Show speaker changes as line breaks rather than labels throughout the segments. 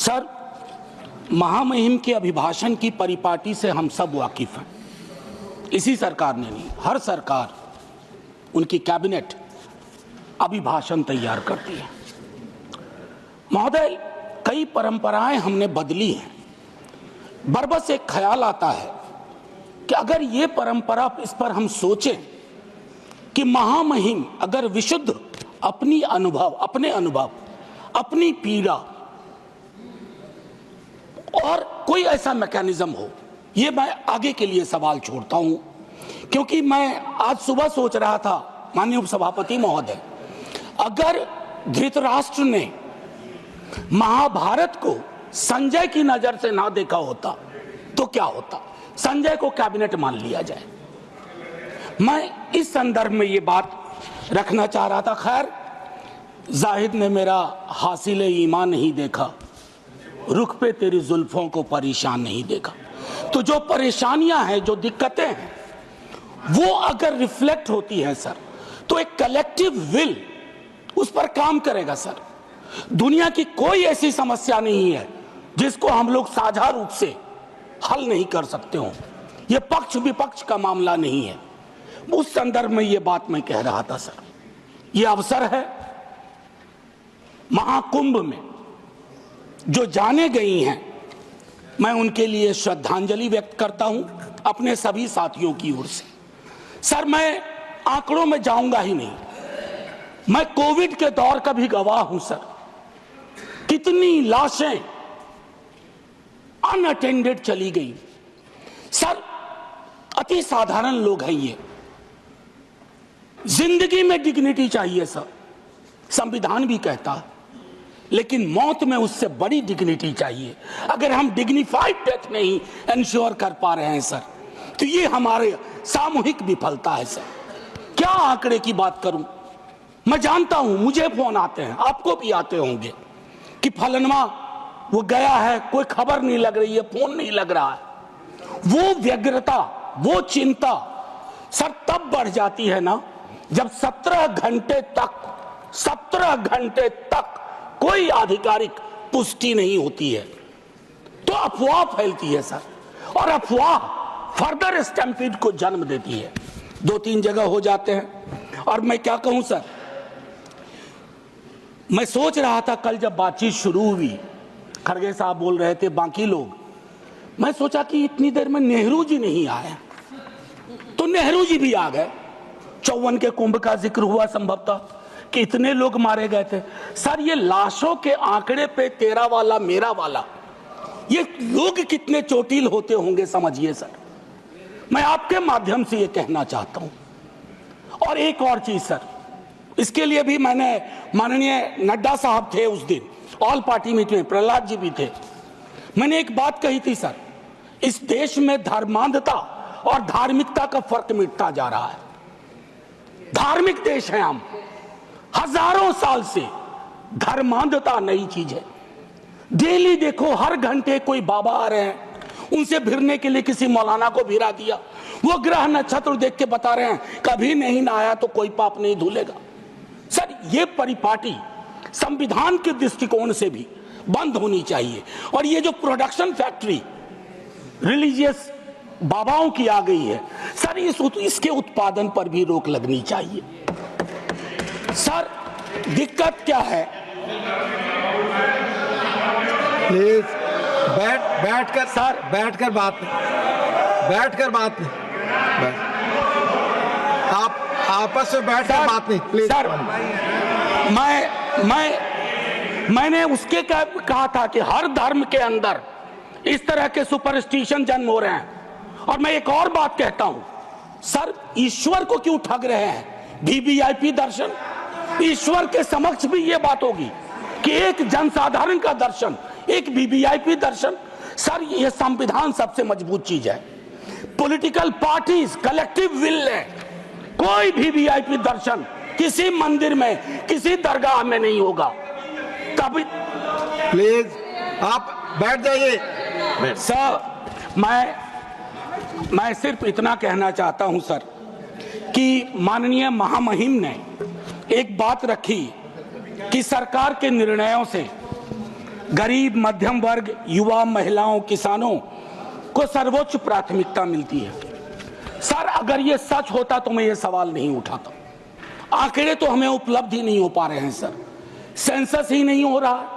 Sir, महामहिम के अभिभाषण की परिपाटी से हम सब वाकिफ हैं। इसी सरकार ने नहीं, हर सरकार उनकी कैबिनेट अभिभाषण तैयार करती है। महोदय, कई परंपराएं हमने बदली हैं। बरबस एक ख्याल आता है कि अगर ये परंपरा, इस पर हम सोचें कि महामहिम अगर विशुद्ध अपने अनुभव, अपनी पीड़ा और कोई ऐसा मैकेनिज्म हो, ये मैं आगे के लिए सवाल छोड़ता हूं, क्योंकि मैं आज सुबह सोच रहा था, माननीय उपसभापति महोदय, अगर धृतराष्ट्र ने महाभारत को संजय की नजर से ना देखा होता तो क्या होता? संजय को कैबिनेट मान लिया जाए। मैं इस संदर्भ में ये बात रखना चाह रहा था। खैर, जाहिद ने मेरा हासिल ईमान नहीं देखा, रुख पे तेरी जुल्फों को परेशान नहीं देखा। तो जो परेशानियां हैं, जो दिक्कतें हैं, वो अगर रिफ्लेक्ट होती हैं सर, तो एक कलेक्टिव विल उस पर काम करेगा सर। दुनिया की कोई ऐसी समस्या नहीं है जिसको हम लोग साझा रूप से हल नहीं कर सकते हो। ये पक्ष विपक्ष का मामला नहीं है। उस संदर्भ में ये बात मैं कह रहा था सर। ये अवसर है, महाकुंभ में जो जाने गई हैं, मैं उनके लिए श्रद्धांजलि व्यक्त करता हूं अपने सभी साथियों की ओर से। सर, मैं आंकड़ों में जाऊंगा ही नहीं। मैं कोविड के दौर का भी गवाह हूं सर। कितनी लाशें अनअटेंडेड चली गई सर। अति साधारण लोग हैं ये। जिंदगी में डिग्निटी चाहिए सर, संविधान भी कहता है, लेकिन मौत में उससे बड़ी डिग्निटी चाहिए। अगर हम डिग्निफाइड डेथ नहीं इंश्योर कर पा रहे हैं सर, तो ये हमारे सामूहिक विफलता है सर। क्या आंकड़े की बात करूं? मैं जानता हूं, मुझे फोन आते हैं, आपको भी आते होंगे, कि फलनवा वो गया है, कोई खबर नहीं लग रही है, फोन नहीं लग रहा है। वो व्यग्रता, वो चिंता सर तब बढ़ जाती है ना, जब 17 घंटे तक कोई आधिकारिक पुष्टि नहीं होती है, तो अफवाह फैलती है सर। और अफवाह फर्दर स्टैम्पीड को जन्म देती है। 2-3 जगह हो जाते हैं। और मैं क्या कहूं सर, मैं सोच रहा था कल जब बातचीत शुरू हुई, खड़गे साहब बोल रहे थे, बाकी लोग, मैं सोचा कि इतनी देर में नेहरू जी नहीं आए, तो नेहरू जी भी आ गए। 54 के कुंभ का जिक्र हुआ संभवतः कि इतने लोग मारे गए थे सर। ये लाशों के आंकड़े पे तेरा वाला मेरा वाला, ये लोग कितने चोटिल होते होंगे समझिए सर। मैं आपके माध्यम से ये कहना चाहता हूं। और एक और चीज सर, इसके लिए भी मैंने, माननीय नड्डा साहब थे उस दिन ऑल पार्टी मीटिंग में, प्रहलाद जी भी थे, मैंने एक बात कही थी सर, इस देश में धर्मांधता और धार्मिकता का फर्क मिटता जा रहा है। धार्मिक देश है हम, हजारों साल से धर्मांधता नई चीज है। डेली देखो, हर घंटे कोई बाबा आ रहे हैं, उनसे भिड़ने के लिए किसी मौलाना को भिड़ा दिया, वो ग्रह नक्षत्र देख के बता रहे हैं कभी नहीं नहाया तो कोई पाप नहीं धुलेगा। सर, ये परिपाटी संविधान के दृष्टिकोण से भी बंद होनी चाहिए। और ये जो प्रोडक्शन फैक्ट्री रिलीजियस बाबाओं की आ गई है सर, इसके उत्पादन पर भी रोक लगनी चाहिए। सर, दिक्कत क्या है?
प्लीज बैठकर सर, बैठकर बात नहीं, आप आपस में बैठकर बात नहीं प्लीज।
सर, मैंने उसके कहा था कि हर धर्म के अंदर इस तरह के सुपरस्टिशन जन्म हो रहे हैं। और मैं एक और बात कहता हूं सर, ईश्वर को क्यों ठग रहे हैं? वीवीआईपी दर्शन, ईश्वर के समक्ष भी ये बात होगी कि एक जनसाधारण का दर्शन, एक वीवीआईपी दर्शन। सर, ये संविधान सबसे मजबूत चीज है। पॉलिटिकल पार्टीज कलेक्टिव विल है। कोई भी वीवीआईपी दर्शन किसी मंदिर में, किसी दरगाह में नहीं होगा। कभी
प्लीज आप बैठ जाइए।
सर, मैं सिर्फ इतना कहना चाहता हूं सर कि माननीय महामहिम ने एक बात रखी कि सरकार के निर्णयों से गरीब, मध्यम वर्ग, युवा, महिलाओं, किसानों को सर्वोच्च प्राथमिकता मिलती है। सर, अगर ये सच होता तो मैं ये सवाल नहीं उठाता। आंकड़े तो हमें उपलब्ध ही नहीं हो पा रहे हैं सर, सेंसस ही नहीं हो रहा।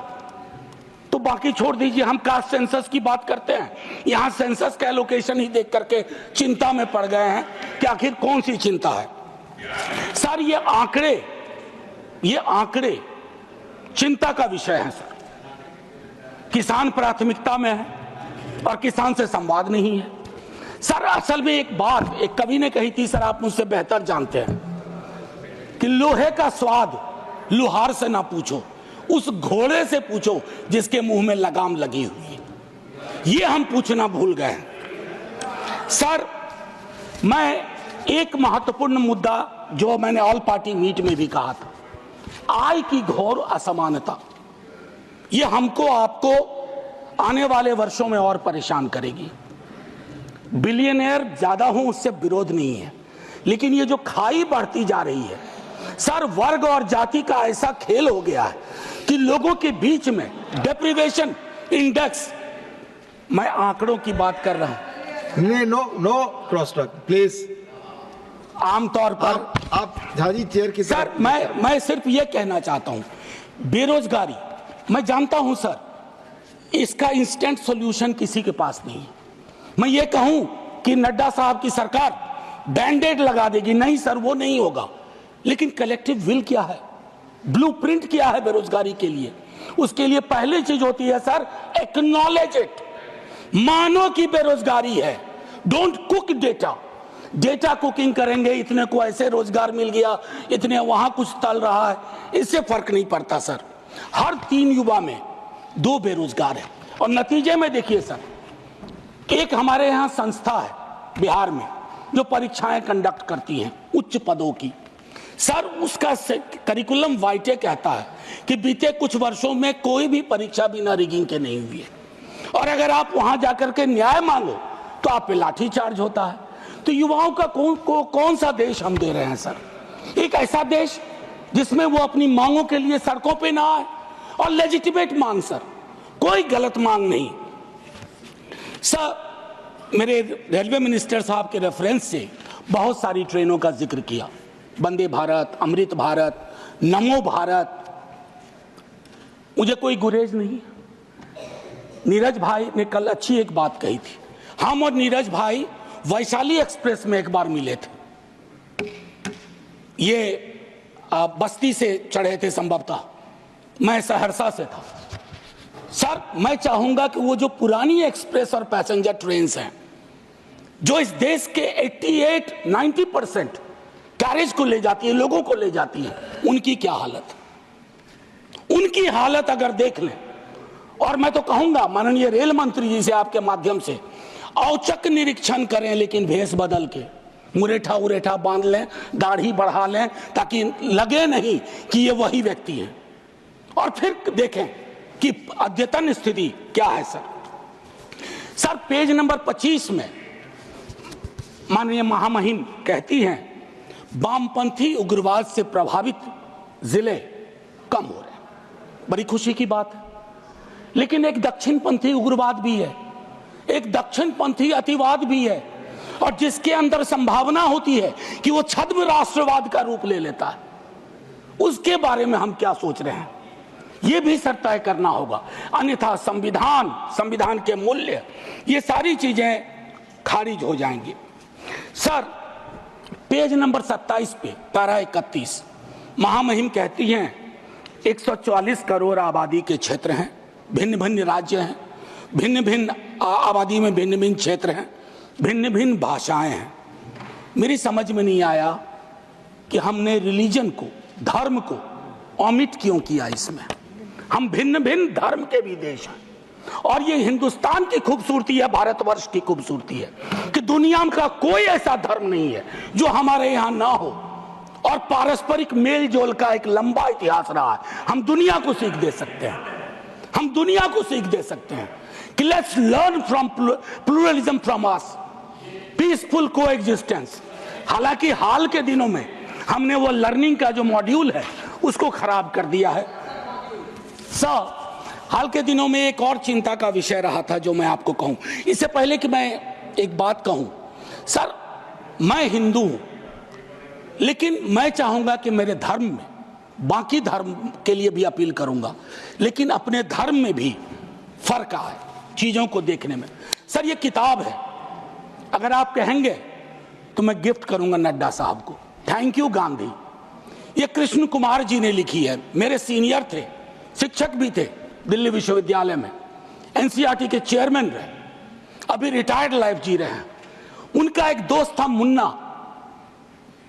तो बाकी छोड़ दीजिए, हम कास्ट सेंसस की बात करते हैं, यहां सेंसस का एलोकेशन ही देख करके चिंता में पड़ गए हैं कि आखिर कौन सी चिंता है। सर, ये आंकड़े चिंता का विषय है सर। किसान प्राथमिकता में है और किसान से संवाद नहीं है। सर, असल में एक बात एक कवि ने कही थी सर, आप मुझसे बेहतर जानते हैं, कि लोहे का स्वाद लुहार से ना पूछो, उस घोड़े से पूछो जिसके मुंह में लगाम लगी हुई है। ये हम पूछना भूल गए हैं। सर, मैं एक महत्वपूर्ण मुद्दा जो मैंने ऑल पार्टी मीट में भी कहा था, आय की घोर असमानता, ये हमको आपको आने वाले वर्षों में और परेशान करेगी। बिलियनियर ज्यादा हो उससे विरोध नहीं है, लेकिन ये जो खाई बढ़ती जा रही है सर, वर्ग और जाति का ऐसा खेल हो गया है कि लोगों के बीच में डेप्रिवेशन इंडेक्स, मैं आंकड़ों की बात कर रहा हूं।
No cross talk please.
आमतौर पर
आप झाजी चेयर की
सर, मैं सिर्फ ये कहना चाहता हूं, बेरोजगारी, मैं जानता हूं सर, इसका इंस्टेंट सॉल्यूशन किसी के पास नहीं है। मैं ये कहूं कि नड्डा साहब की सरकार बैंडेड लगा देगी, नहीं सर, वो नहीं होगा। लेकिन कलेक्टिव विल क्या है, ब्लूप्रिंट क्या है बेरोजगारी के लिए? उसके लिए पहली चीज होती है सर, एक्नॉलेज इट, मानो कि बेरोजगारी है। डोंट कुक डेटा कुकिंग करेंगे, इतने को ऐसे रोजगार मिल गया, इतने वहां कुछ तल रहा है, इससे फर्क नहीं पड़ता सर। हर 3 युवा में 2 बेरोजगार है। और नतीजे में देखिए सर, एक हमारे यहां संस्था है बिहार में जो परीक्षाएं कंडक्ट करती हैं उच्च पदों की। सर, उसका करिकुलम वाइटे कहता है कि बीते कुछ वर्षों में कोई भी परीक्षा बिना रिगिंग के नहीं हुई है, और अगर आप वहां जाकर के न्याय मांगो तो आप पे लाठी चार्ज होता है। तो युवाओं का कौन सा देश हम दे रहे हैं सर? एक ऐसा देश जिसमें वो अपनी मांगों के लिए सड़कों पे ना आए, और लेजिटिमेट मांग सर, कोई गलत मांग नहीं। सर, मेरे रेलवे मिनिस्टर साहब के रेफरेंस से बहुत सारी ट्रेनों का जिक्र किया, वंदे भारत, अमृत भारत, नमो भारत, मुझे कोई गुरेज नहीं। नीरज भाई ने कल अच्छी एक बात कही थी, हम और नीरज भाई वैशाली एक्सप्रेस में एक बार मिले थे, ये बस्ती से चढ़े थे संभवतः, मैं सहरसा से था। सर, मैं चाहूंगा कि वो जो पुरानी एक्सप्रेस और पैसेंजर ट्रेन्स हैं जो इस देश के 88-90% कैरेज को ले जाती है, लोगों को ले जाती है, उनकी क्या हालत, उनकी हालत अगर देख लें। और मैं तो कहूंगा माननीय रेल मंत्री जी से आपके माध्यम से, औचक निरीक्षण करें, लेकिन भेष बदल के, मुरेठा उरेठा बांध लें, दाढ़ी बढ़ा लें, ताकि लगे नहीं कि ये वही व्यक्ति है, और फिर देखें कि अद्यतन स्थिति क्या है सर। सर, पेज नंबर 25 में माननीय महामहिम कहती हैं, वामपंथी उग्रवाद से प्रभावित जिले कम हो रहे हैं। बड़ी खुशी की बात है, लेकिन एक दक्षिणपंथी उग्रवाद भी है, एक दक्षिणपंथी अतिवाद भी है, और जिसके अंदर संभावना होती है कि वो छद्म राष्ट्रवाद का रूप ले लेता है। उसके बारे में हम क्या सोच रहे हैं, ये भी सर तय करना होगा, अन्यथा संविधान के मूल्य, ये सारी चीजें खारिज हो जाएंगी। सर, पेज नंबर 27 पे पैरा 31 महामहिम कहती हैं 144 करोड़ आबादी के क्षेत्र हैं, भिन्न भिन्न राज्य हैं, भिन्न भिन्न आबादी में भिन्न भिन्न क्षेत्र हैं, भिन्न भिन्न भाषाएं हैं। मेरी समझ में नहीं आया कि हमने रिलीजन को, धर्म को ओमिट क्यों किया इसमें। हम भिन्न भिन्न धर्म के भी देश हैं, और ये हिंदुस्तान की खूबसूरती है, भारतवर्ष की खूबसूरती है कि दुनिया का कोई ऐसा धर्म नहीं है जो हमारे यहाँ ना हो, और पारस्परिक मेल जोल का एक लंबा इतिहास रहा है। हम दुनिया को सीख दे सकते हैं, हम दुनिया को सीख दे सकते हैं कि let's learn from pluralism from us, peaceful coexistence. हालांकि हाल के दिनों में हमने वो लर्निंग का जो मॉड्यूल है उसको खराब कर दिया है। सर, हाल के दिनों में एक और चिंता का विषय रहा था जो मैं आपको कहूं। इससे पहले कि मैं एक बात कहूं, सर मैं हिंदू हूं, लेकिन मैं चाहूंगा कि मेरे धर्म में, बाकी धर्म के लिए भी अपील करूंगा, लेकिन अपने धर्म में भी फर्क आए चीजों को देखने में। सर ये किताब है, अगर आप कहेंगे तो मैं गिफ्ट करूंगा नड्डा साहब को। Thank you Gandhi. ये कृष्ण कुमार जी ने लिखी है, मेरे सीनियर थे, शिक्षक भी थे दिल्ली विश्वविद्यालय में, एनसीईआरटी के चेयरमैन रहे, अभी रिटायर्ड लाइफ जी रहे हैं। उनका एक दोस्त था मुन्ना,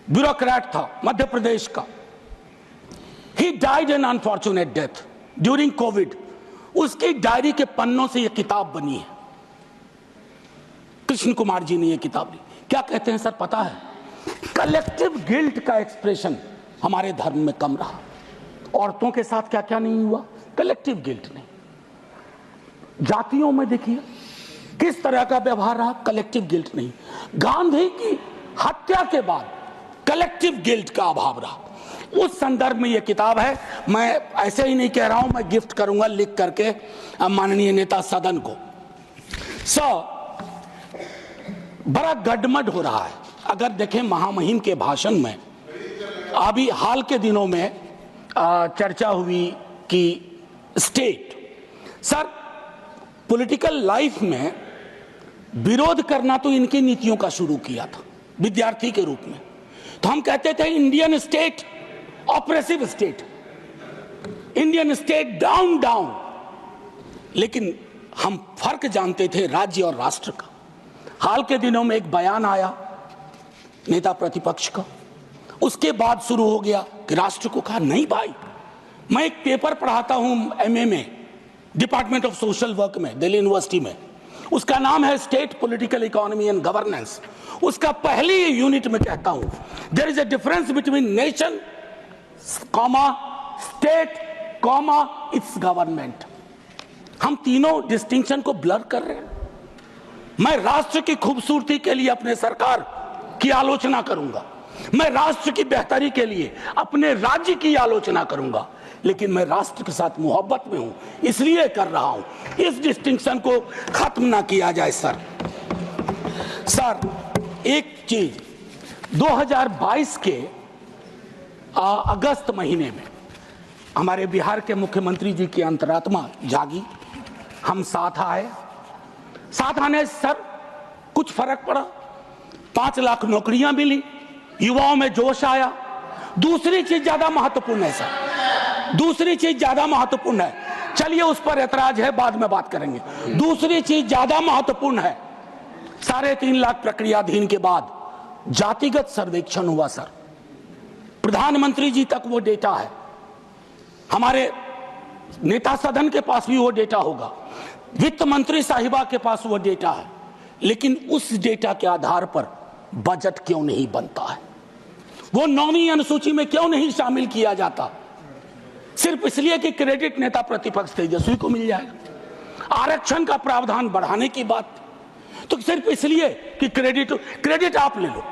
ब्यूरोक्रेट था मध्य प्रदेश का। He died an unfortunate death during Covid. उसकी डायरी के पन्नों से यह किताब बनी है। कृष्ण कुमार जी ने यह किताब ली। क्या कहते हैं सर पता है? कलेक्टिव गिल्ट का एक्सप्रेशन हमारे धर्म में कम रहा। औरतों के साथ क्या क्या नहीं हुआ, कलेक्टिव गिल्ट नहीं। जातियों में देखिए किस तरह का व्यवहार रहा, कलेक्टिव गिल्ट नहीं। गांधी की हत्या के बाद कलेक्टिव गिल्ट का अभाव रहा। उस संदर्भ में यह किताब है। मैं ऐसे ही नहीं कह रहा हूं, मैं गिफ्ट करूंगा लिख करके माननीय नेता सदन को। बड़ा गडमड हो रहा है। अगर देखें महामहिम के भाषण में, अभी हाल के दिनों में चर्चा हुई कि स्टेट, सर पॉलिटिकल लाइफ में विरोध करना तो इनकी नीतियों का शुरू किया था विद्यार्थी के रूप में। तो हम कहते थे Indian state oppressive state, Indian state down down, लेकिन हम फर्क जानते थे राज्य और राष्ट्र का। हाल के दिनों में एक बयान आया नेता प्रतिपक्ष का, उसके बाद शुरू हो गया कि राष्ट्र को कहा नहीं भाई। मैं एक पेपर पढ़ाता हूं एमए में, डिपार्टमेंट ऑफ सोशल वर्क में, दिल्ली यूनिवर्सिटी में। उसका नाम है state political economy and governance. उसका पहली यूनिट में कहता हूं there is a difference between nation comma state comma its government. हम तीनों डिस्टिंक्शन को ब्लर कर रहे हैं। मैं राष्ट्र की खूबसूरती के लिए अपने सरकार की आलोचना करूंगा, मैं राष्ट्र की बेहतरी के लिए अपने राज्य की आलोचना करूंगा, लेकिन मैं राष्ट्र के साथ मोहब्बत में हूं इसलिए कर रहा हूं। इस डिस्टिंक्शन को खत्म ना किया जाए सर। एक चीज 2022 के अगस्त महीने में हमारे बिहार के मुख्यमंत्री जी की अंतरात्मा जागी, हम साथ आए। साथ आने सर कुछ फर्क पड़ा, 5 लाख नौकरियां मिली, युवाओं में जोश आया। दूसरी चीज ज्यादा महत्वपूर्ण है सर, दूसरी चीज ज्यादा महत्वपूर्ण है। चलिए उस पर ऐतराज है, बाद में बात करेंगे। दूसरी चीज ज्यादा महत्वपूर्ण है, 3.5 लाख प्रक्रियाधीन के बाद जातिगत सर्वेक्षण हुआ सर। प्रधानमंत्री जी तक वो डेटा है, हमारे नेता सदन के पास भी वो डेटा होगा, वित्त मंत्री साहिबा के पास वो डेटा है, लेकिन उस डेटा के आधार पर बजट क्यों नहीं बनता है? वो 9वीं अनुसूची में क्यों नहीं शामिल किया जाता? सिर्फ इसलिए कि क्रेडिट नेता प्रतिपक्ष तेजस्वी को मिल जाएगा। आरक्षण का प्रावधान बढ़ाने की बात तो सिर्फ इसलिए कि क्रेडिट आप ले लो,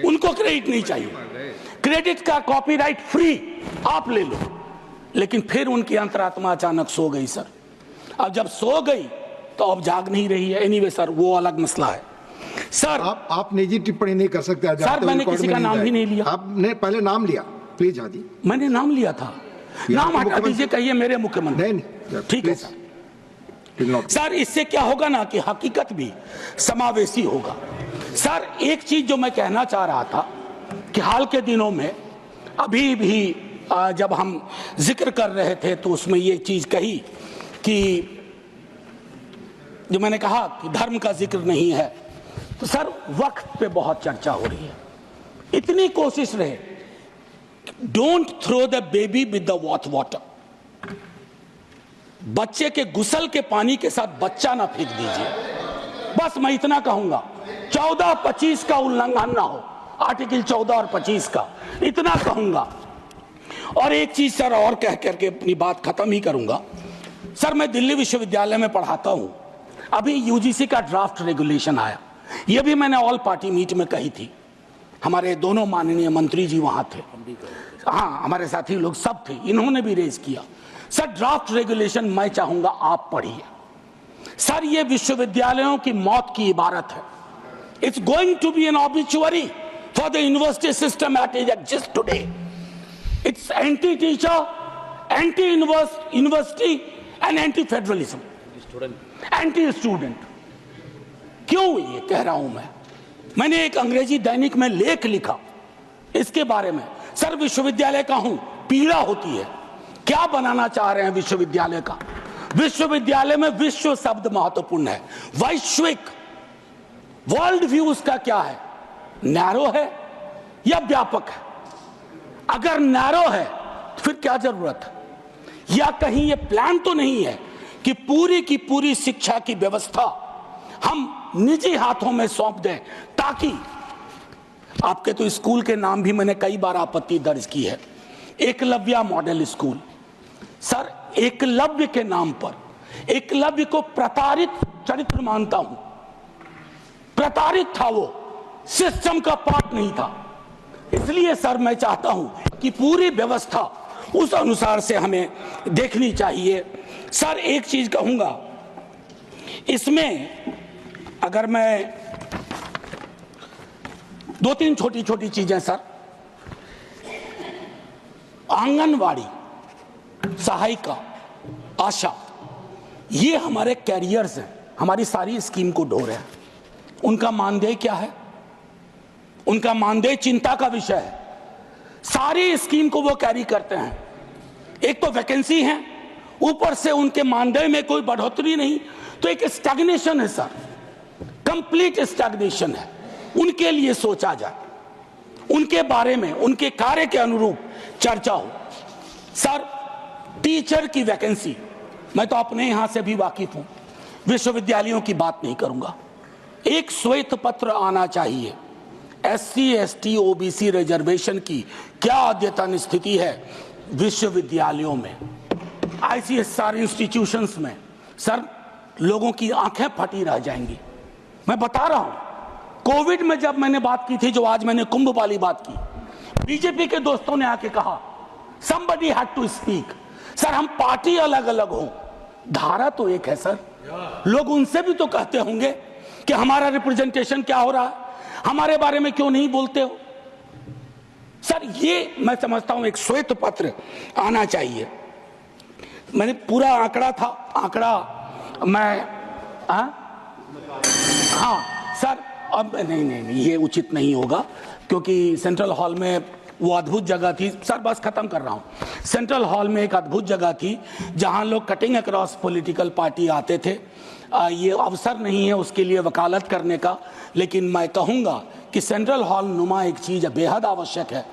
उनको क्रेडिट नहीं चाहिए, क्रेडिट का कॉपीराइट फ्री आप ले लो। लेकिन फिर उनकी अंतरात्मा अचानक सो गई सर। अब जब सो गई तो अब जाग नहीं रही है। एनीवे सर वो अलग मसला है सर।
आप निजी टिप्पणी नहीं कर सकते
सर। मैंने किसी का नाम भी नहीं लिया।
आपने पहले नाम लिया, प्लीज हादी।
मैंने नाम लिया था, नाम हटा दीजिए, कहिए मेरे मुख्यमंत्री।
नहीं,
ठीक है सर। सर इससे क्या होगा ना कि हकीकत भी समावेशी होगा। सर एक चीज जो मैं कहना चाह रहा था कि हाल के दिनों में अभी भी जब हम जिक्र कर रहे थे तो उसमें ये चीज कही कि जो मैंने कहा कि धर्म का जिक्र नहीं है, तो सर वक्त पे बहुत चर्चा हो रही है। इतनी कोशिश रहे, don't throw the baby with the bath water. बच्चे के गुसल के पानी के साथ बच्चा ना फेंक दीजिए। बस मैं इतना कहूंगा, 14-25 का उल्लंघन ना हो, आर्टिकल 14 और 25 का, इतना कहूंगा। और एक चीज सर और कह करके अपनी बात खत्म ही करूंगा। सर मैं दिल्ली विश्वविद्यालय में पढ़ाता हूं, अभी यूजीसी का ड्राफ्ट रेगुलेशन आया, यह भी मैंने ऑल पार्टी मीट में कही थी। हमारे दोनों माननीय मंत्री जी वहां थे, हाँ हमारे साथी लोग सब थे, इन्होंने भी रेज किया। सर ड्राफ्ट रेगुलेशन मैं चाहूंगा आप पढ़िए। सर ये विश्वविद्यालयों की मौत की इबारत है। It's going to be an obituary for the university system at it exist today. It's anti teacher, anti university and anti federalism, anti student. क्यों ये कह रहा हूं मैंने एक अंग्रेजी दैनिक में लेख लिखा इसके बारे में। सर विश्वविद्यालय का हूं, पीड़ा होती है। क्या बनाना चाह रहे हैं विश्वविद्यालय का? विश्वविद्यालय में विश्व शब्द महत्वपूर्ण है। वैश्विक वर्ल्ड व्यू उसका क्या है? नैरो है या व्यापक है? अगर नैरो है तो फिर क्या जरूरत है? या कहीं ये प्लान तो नहीं है कि पूरी की पूरी शिक्षा की व्यवस्था हम निजी हाथों में सौंप दें, ताकि आपके तो स्कूल के नाम भी मैंने कई बार आपत्ति दर्ज की है। Eklavya model school. Sir Eklavya के नाम पर, एकलव्य को प्रताड़ित चरित्र मानता हूं। प्रताड़ित था, वो सिस्टम का पार्ट नहीं था। इसलिए सर मैं चाहता हूं कि पूरी व्यवस्था उस अनुसार से हमें देखनी चाहिए। सर एक चीज कहूंगा इसमें, अगर मैं दो तीन छोटी छोटी चीजें सर, आंगनवाड़ी, सहायिका, आशा, ये हमारे कैरियर्स हैं, हमारी सारी स्कीम को ढो रहे हैं। उनका मानदेय क्या है? उनका मानदेय चिंता का विषय है। सारी स्कीम को वो कैरी करते हैं। एक तो वैकेंसी है, ऊपर से उनके मानदेय में कोई बढ़ोतरी नहीं, तो एक स्टैग्नेशन है सर, कंप्लीट स्टैग्नेशन है। उनके लिए सोचा जाए, उनके बारे में, उनके कार्य के अनुरूप चर्चा हो। सर टीचर की वैकेंसी, मैं तो अपने यहां से भी वाकिफ हूं, विश्वविद्यालयों की बात नहीं करूंगा। एक श्वेत पत्र आना चाहिए, SC ST OBC रिजर्वेशन की क्या अद्यतन स्थिति है विश्वविद्यालयों में, ICSR इंस्टीट्यूशंस में। सर लोगों की आंखें फटी रह जाएंगी। मैं बता रहा हूं, कोविड में जब मैंने बात की थी, जो आज मैंने कुंभ वाली बात की, बीजेपी के दोस्तों ने आके कहा somebody had to speak। Sir हम पार्टी अलग अलग हो, धारा तो एक है सर। लोग उनसे भी तो कहते होंगे कि हमारा रिप्रेजेंटेशन क्या हो रहा है, हमारे बारे में क्यों नहीं बोलते हो? सर ये मैं समझता हूं एक श्वेत पत्र आना चाहिए। मैंने पूरा आंकड़ा था, आंकड़ा मैं हाँ सर, अब नहीं ये उचित नहीं होगा, क्योंकि सेंट्रल हॉल में वो अद्भुत जगह थी। सर बस खत्म कर रहा हूं। सेंट्रल हॉल में एक अद्भुत जगह थी जहां लोग कटिंग अक्रॉस पॉलिटिकल पार्टी आते थे। ये अवसर नहीं है उसके लिए वकालत करने का, लेकिन मैं कहूंगा कि सेंट्रल हॉल नुमा एक चीज बेहद आवश्यक है।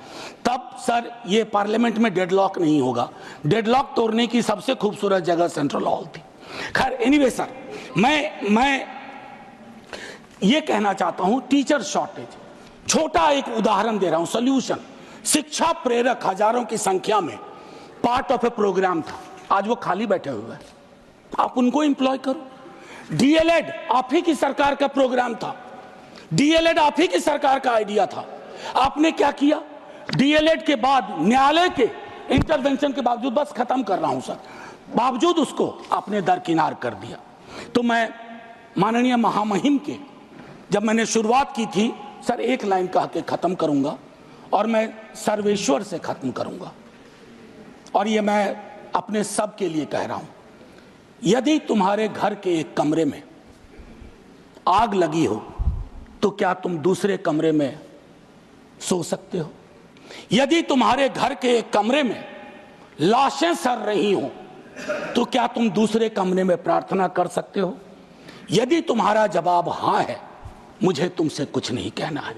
तब सर ये पार्लियामेंट में डेडलॉक नहीं होगा। डेडलॉक तोड़ने की सबसे खूबसूरत जगह सेंट्रल हॉल थी। खैर एनीवे सर, मैं ये कहना चाहता हूं, टीचर शॉर्टेज, छोटा एक उदाहरण दे रहा हूं, सॉल्यूशन। शिक्षा प्रेरक हजारों की संख्या में पार्ट ऑफ ए प्रोग्राम था, आज वो खाली बैठे हुए हैं, आप उनको एम्प्लॉय करो। डीएलएड आप ही की सरकार का प्रोग्राम था, डीएलएड आप ही की सरकार का आइडिया था। आपने क्या किया? डीएलएड के बाद न्यायालय के इंटरवेंशन के बावजूद, बस खत्म कर रहा हूं सर, बावजूद उसको आपने दरकिनार कर दिया। तो मैं माननीय महामहिम के, जब मैंने शुरुआत की थी सर, एक लाइन कह के खत्म करूंगा और मैं सर्वेश्वर से खत्म करूंगा, और ये मैं अपने सब के लिए कह रहा हूं। यदि तुम्हारे घर के एक कमरे में आग लगी हो तो क्या तुम दूसरे कमरे में सो सकते हो? यदि तुम्हारे घर के एक कमरे में लाशें सड़ रही हो तो क्या तुम दूसरे कमरे में प्रार्थना कर सकते हो? यदि तुम्हारा जवाब हां है, मुझे तुमसे कुछ नहीं कहना है।